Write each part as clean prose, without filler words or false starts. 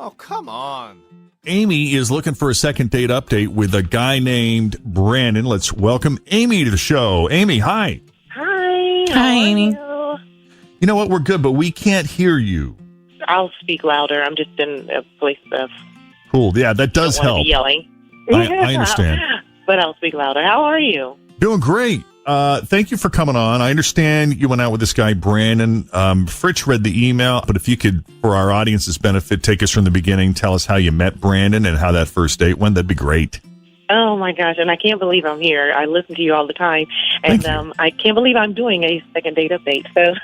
Oh, come on. Amy is looking for a second date update with a guy named Brandon. Let's welcome Amy to the show. Amy, hi. Hi. Hi, Amy. You know what? We're good, but we can't hear you. I'll speak louder. I'm just in a place of Cool. Yeah, that does don't wanna help. be yelling. I understand. But I'll speak louder. How are you? Doing great. Thank you for coming on. I understand you went out with this guy, Brandon. Fritch read the email, but if you could, for our audience's benefit, take us from the beginning, tell us how you met Brandon and how that first date went, that'd be great. Oh, my gosh. And I can't believe I'm here. I listen to you all the time. And I can't believe I'm doing a second date update. So,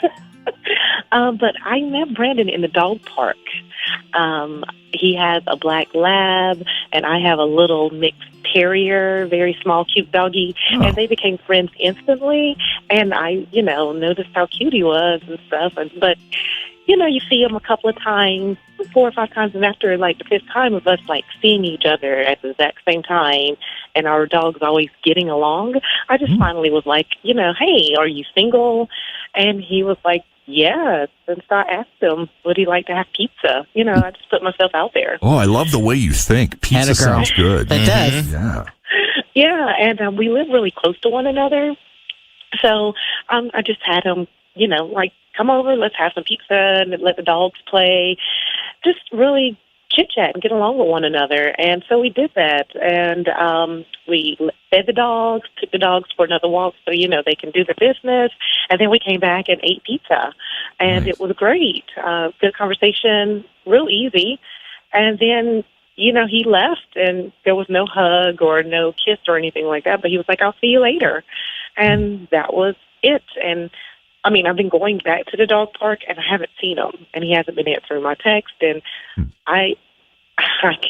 but I met Brandon in the dog park. He has a black lab, and I have a little mixed terrier, very small, cute doggy, and they became friends instantly. And I, noticed how cute he was and stuff. But, you see him a couple of times, 4 or 5 times, and after, the 5th time of us, seeing each other at the exact same time, and our dogs always getting along, I just finally was like, hey, are you single? And he was like, yes. And so I asked him, would he like to have pizza? I just put myself out there. Oh, I love the way you think. Pizza sounds good. It does. Yeah. Yeah, and we live really close to one another. So I just had him, come over, let's have some pizza and let the dogs play. Just really chit-chat and get along with one another. And so we did that. And we fed the dogs, took the dogs for another walk so, they can do their business. And then we came back and ate pizza. And It was great. Good conversation, real easy. And then, he left and there was no hug or no kiss or anything like that. But he was like, I'll see you later. And that was it. And I've been going back to the dog park, and I haven't seen him, and he hasn't been answering my text, and I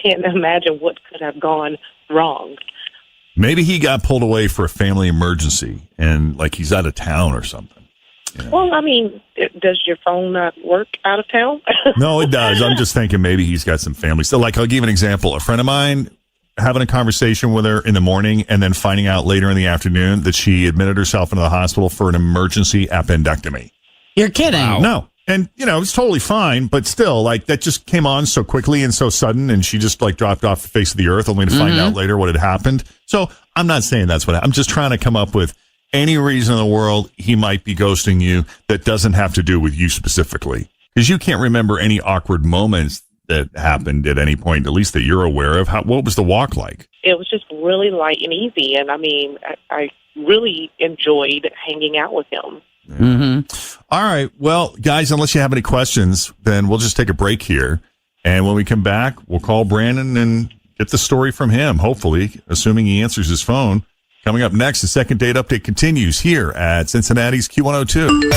can't imagine what could have gone wrong. Maybe he got pulled away for a family emergency, and he's out of town or something. Yeah. Well, does your phone not work out of town? No, it does. I'm just thinking maybe he's got some family. So, I'll give you an example. A friend of mine having a conversation with her in the morning and then finding out later in the afternoon that she admitted herself into the hospital for an emergency appendectomy. You're kidding. Wow. No. And, it's totally fine, but still, that just came on so quickly and so sudden, and she just, dropped off the face of the earth only to find out later what had happened. So I'm not saying that's what happened. I'm just trying to come up with any reason in the world he might be ghosting you that doesn't have to do with you specifically. Because you can't remember any awkward moments that happened at any point, at least that you're aware of. What was the walk like? It was just really light and easy, and I really enjoyed hanging out with him. Yeah. Mm-hmm. All right. Well, guys, unless you have any questions, then we'll just take a break here. And when we come back, we'll call Brandon and get the story from him, hopefully, assuming he answers his phone. Coming up next, the second date update continues here at Cincinnati's Q102.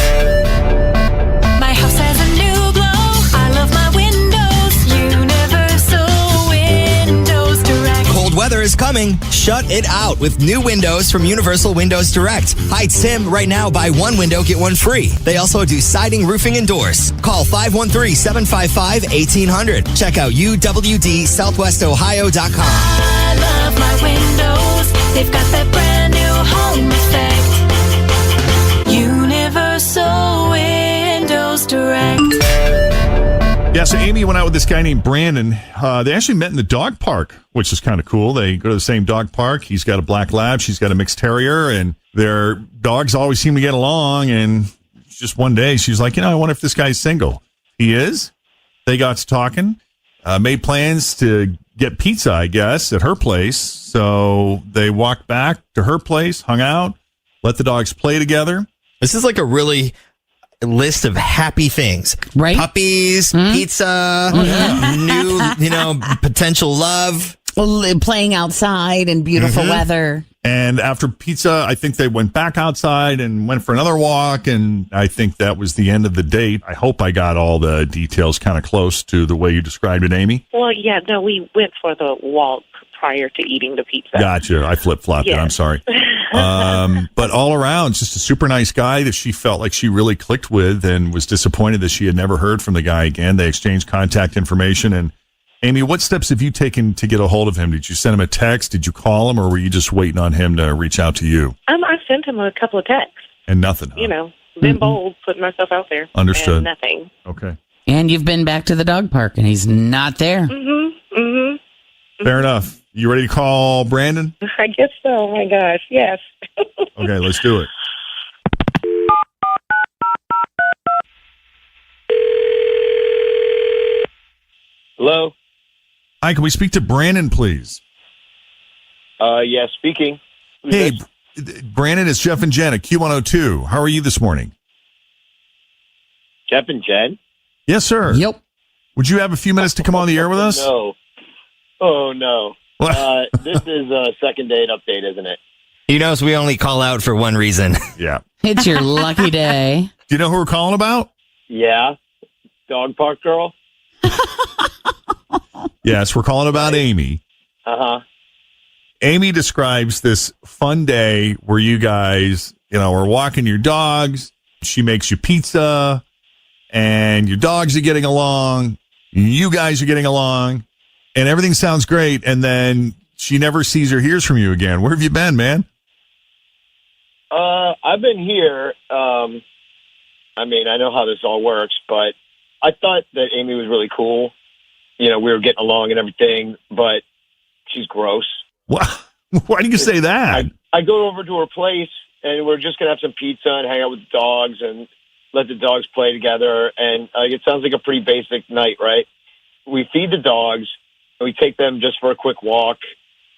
My house has a new glow. I love my windows. Universal Windows Direct. Cold weather is coming. Shut it out with new windows from Universal Windows Direct. Hi, Tim. Right now, buy one window, get one free. They also do siding, roofing, and doors. Call 513-755-1800. Check out uwdsouthwestohio.com. I love my windows. They've got that brand new home effect. Universal Windows Direct. Yeah, so Amy went out with this guy named Brandon. They actually met in the dog park, which is kind of cool. They go to the same dog park. He's got a black lab. She's got a mixed terrier, and their dogs always seem to get along. And just one day, she's like, I wonder if this guy's single. He is. They got to talking, made plans to get pizza, I guess, at her place. So they walked back to her place, hung out, let the dogs play together. This is a really list of happy things. Right? Puppies, pizza, new, potential love. Playing outside in beautiful weather. And after pizza, I think they went back outside and went for another walk. And I think that was the end of the date. I hope I got all the details kind of close to the way you described it, Amy. Well, yeah, no, we went for the walk prior to eating the pizza. Gotcha. I flip-flopped it. I'm sorry. But all around, just a super nice guy that she felt like she really clicked with and was disappointed that she had never heard from the guy again. They exchanged contact information. And Amy, what steps have you taken to get a hold of him? Did you send him a text? Did you call him? Or were you just waiting on him to reach out to you? I sent him a couple of texts. And nothing, huh? Been bold, putting myself out there. Understood. And nothing. Okay. And you've been back to the dog park, and he's not there. Fair enough. You ready to call Brandon? I guess so. Oh, my gosh. Yes. Okay, let's do it. Hello? Hi, can we speak to Brandon, please? Yeah, speaking. Who's Hey, this? Brandon, it's Jeff and Jen at Q102. How are you this morning? Jeff and Jen? Yes, sir. Yep. Would you have a few minutes to come on the air with us? No. Oh, no. What? This is a second date update, isn't it? He knows we only call out for one reason. Yeah. It's your lucky day. Do you know who we're calling about? Yeah. Dog park girl? Yes, we're calling about Amy. Uh-huh. Amy describes this fun day where you guys, are walking your dogs. She makes you pizza, and your dogs are getting along. You guys are getting along, and everything sounds great. And then she never sees or hears from you again. Where have you been, man? I've been here. I know how this all works, but I thought that Amy was really cool. We were getting along and everything, but she's gross. What? Why do you say that? I go over to her place, and we're just going to have some pizza and hang out with the dogs and let the dogs play together. And it sounds like a pretty basic night, right? We feed the dogs, and we take them just for a quick walk.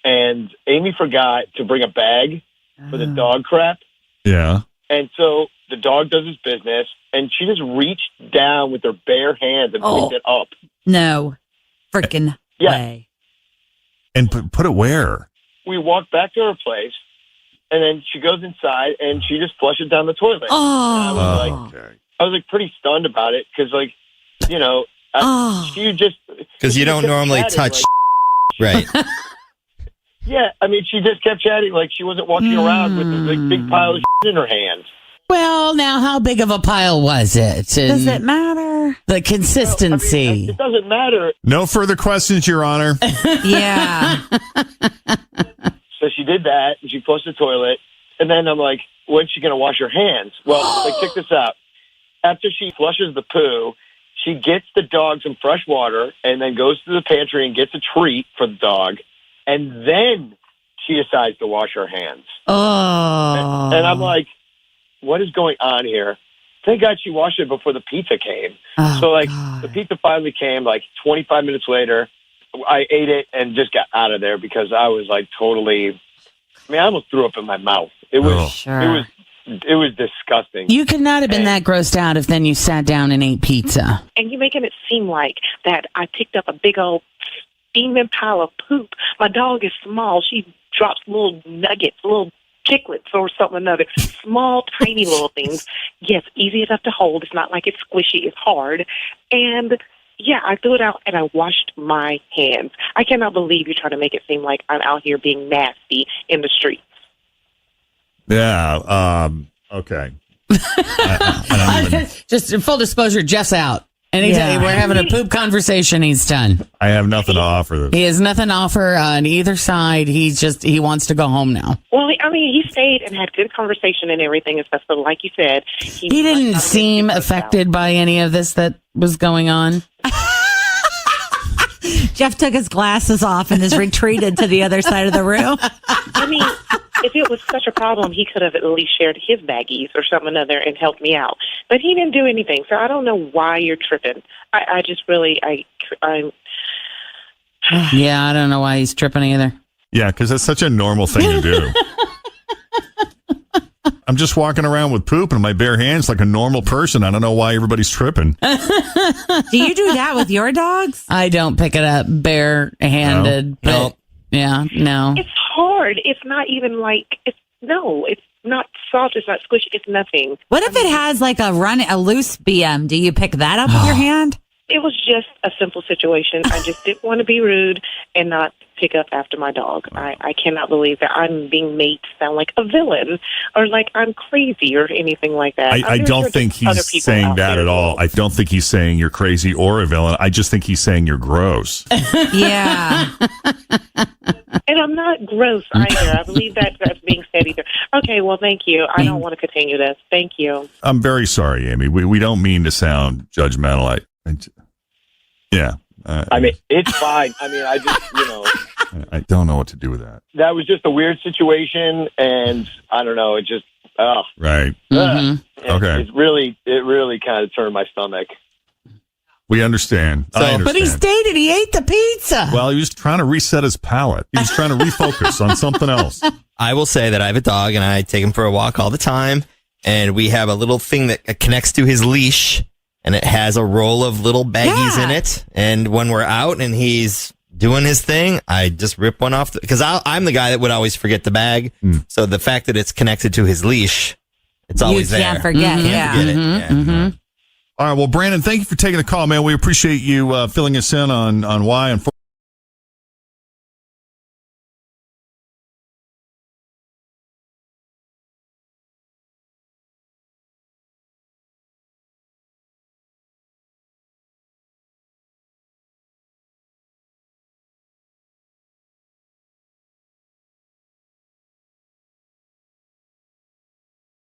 And Amy forgot to bring a bag for the dog crap. Yeah. And so the dog does his business, and she just reached down with her bare hands and picked it up. No freaking way. And put it where? We walk back to her place, and then she goes inside, and she just flushes down the toilet. Oh. I was like pretty stunned about it because, she just Because you don't kept normally chatting, touch right. Yeah, she just kept chatting like she wasn't walking around with this big pile of in her hands. Well, now, how big of a pile was it? Does it matter? The consistency. It doesn't matter. No further questions, Your Honor. Yeah. So she did that, and she flushed the toilet. And then I'm like, when's she going to wash her hands? Well, check this out. After she flushes the poo, she gets the dog some fresh water and then goes to the pantry and gets a treat for the dog. And then she decides to wash her hands. Oh. And I'm like, what is going on here? Thank God she washed it before the pizza came. Oh, So, God. the pizza finally came, 25 minutes later. I ate it and just got out of there because I was, totally... I almost threw up in my mouth. It was... Sure. It was disgusting. You could not have been that grossed out if then you sat down and ate pizza. And you're making it seem like that I picked up a big old steaming pile of poop. My dog is small. She drops little nuggets, little chiclets or something or another. Small, tiny little things. Yes, easy enough to hold. It's not like it's squishy. It's hard. And, yeah, I threw it out and I washed my hands. I cannot believe you're trying to make it seem like I'm out here being nasty in the streets. Yeah. Okay. I don't even, Just in full disclosure, Jeff's out. Anytime we're having a poop conversation, he's done. I have nothing to offer this. He has nothing to offer on either side. He wants to go home now. Well, he stayed and had good conversation and everything and stuff. So, like you said, He didn't seem affected by any of this that was going on. Jeff took his glasses off and has retreated to the other side of the room. If it was such a problem, he could have at least shared his baggies or something another and helped me out. But he didn't do anything, so I don't know why you're tripping. I'm Yeah, I don't know why he's tripping either. Yeah, because that's such a normal thing to do. I'm just walking around with poop in my bare hands like a normal person. I don't know why everybody's tripping. Do you do that with your dogs? I don't pick it up barehanded. No. But yeah, no. It's hard. It's not even it's not soft. It's not squishy. It's nothing. What if it has a loose BM? Do you pick that up with your hand? It was just a simple situation. I just didn't want to be rude and not pick up after my dog. I cannot believe that I'm being made to sound like a villain or like I'm crazy or anything like that. I don't think he's saying that at all. I don't think he's saying you're crazy or a villain. I just think he's saying you're gross. Yeah. And I'm not gross either. I believe that's being said either. Okay, well, thank you. I don't want to continue this. Thank you. I'm very sorry, Amy. We don't mean to sound judgmental. Yeah. I mean, it's fine. I mean, I just, I don't know what to do with that. that was just a weird situation, and I don't know. It just, Right. Okay. it really kind of turned my stomach. We understand. I understand. But he stated he ate the pizza. Well, he was trying to reset his palate. He was trying to refocus on something else. I will say that I have a dog and I take him for a walk all the time. And we have a little thing that connects to his leash and it has a roll of little baggies in it. And when we're out and he's doing his thing, I just rip one off because I'm the guy that would always forget the bag. So the fact that it's connected to his leash, it's always there. You can't forget. Can't forget it. Yeah. All right. Well, Brandon, thank you for taking the call, man. We appreciate you filling us in on why.